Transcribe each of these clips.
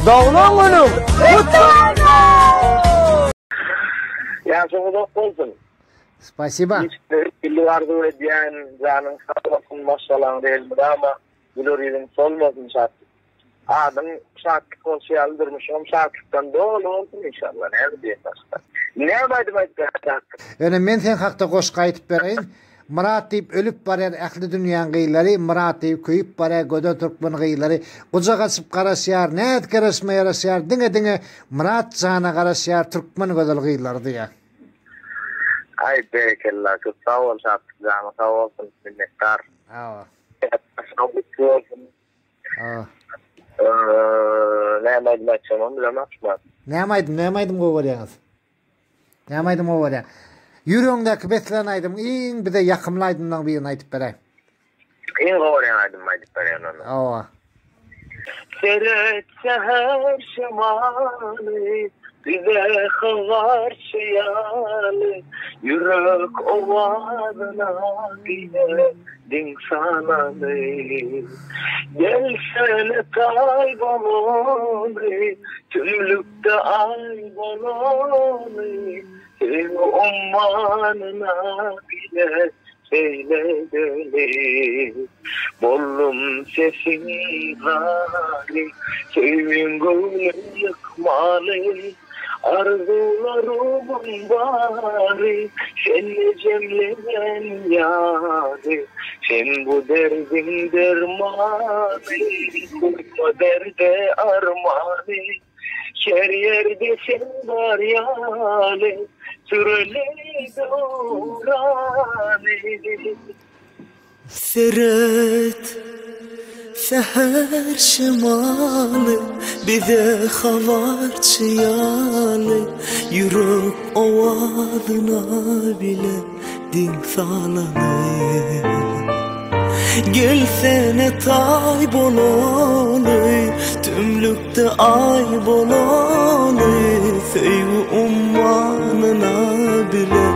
Doğulan günüm kutlu olsun. Yaşamı olsun. Спасибо. Billi vardı ve diyen canın sağ olsun maşallah değil mi ama bilorinin solmasın şartı. Adın şartlık olsa yaldırmışım şartlıktan doğru olsun inşallah. Ne diyeyim başka. Ne baydım Öyle men sen hakta koşka aytıp bereyim. Murat deyip ölüp barar aklı dünyanın gıyları, Murat deyip köyüp barar gödö Türkmen gıyları, kucak açıp karasıyar, ne et karasma yarasıyar, dine Murat sana karasıyar Türkmen gödöl gıyları diye. Ay berekellah, çok sağ ol şartlık canı sağ olsun minnettar. Ava. Sağ olsun. Ava. Ne baydım açamam bilemem. Ne maydım govaryanız. Ne maydım govaryan. Yüreğindeki beslen aydım, bir de yakımlaydımdan birini aytıp bereyim. İyi govaryan aydım aytıp bereyim onu. Ava. Seret seher şemalı, bize hıvar şiyalı, yürek ovadına bile din sanalı. Gelsene kaybolunu, tümlükte aybolunu, sev ummanına bile seyledeli. Bollum sesin gari, sevim gönlüm yıkmalı. Arzularımın bari, seni cemleyen yâri. Sen bu derdin dermanı, koyma derde armağanı. Her yerde sen var yâli, süreli duranı. Seret seher şemalı, bize havar çıyalı, yürek ovadına bile din sağlalı. Gelsene tay bolalı, tümlükte ay bolalı, sevgi ummanına bile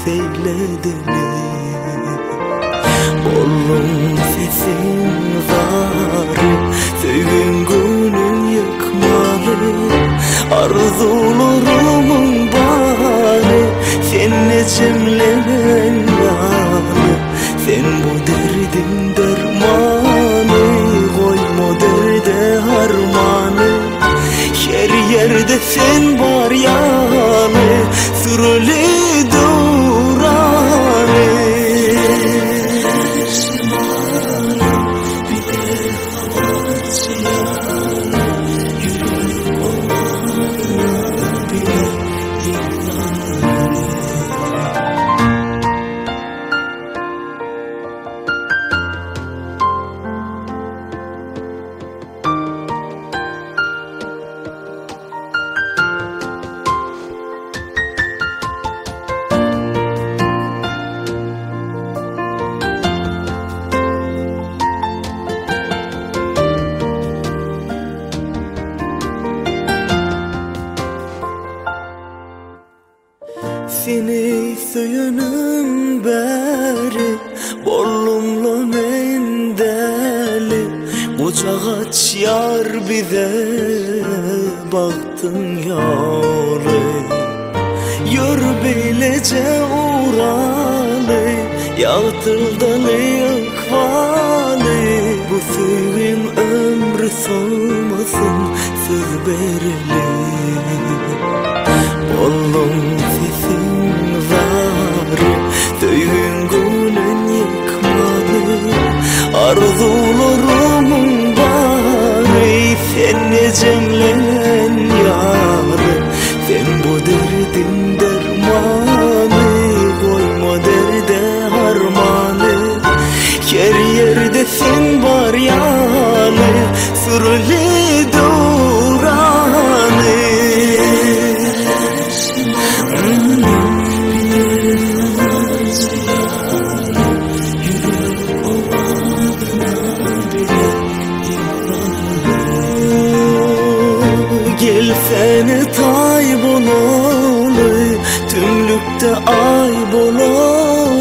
seyledeli. Oğlum sesin var, sevgin gönül yıkmalı. Arzularımın bari, seni cemlemen yâli. Sen bu derdin dermanı, koyma derde harmanı. Her yerde sen var yâli, süreli duranı. Seni söyünün beri, bollumla mendeli. Kucak aç yar bize, baktın yâli. Yör beylece uğralı, yağtırdalı yakvalı. Bu sevim ömrü solmasın, söz bereli. Bollum sesin var, sevgin gönlün yıkmalı. Arzularımın bari, seni cemleyen yâri. Sen bu derdin dermanı, koyma derde harmanı. Her yerde sen var yâli, süreli duranı. Gelsene tay bolalı, tümlükte ay bolalı.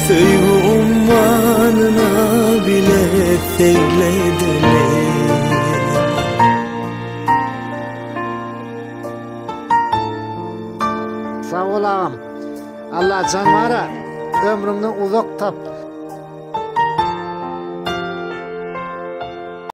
Sevgi ummanına bile seyledeli. Sağ ol ağam. Allah canlara ömründen uzak tap.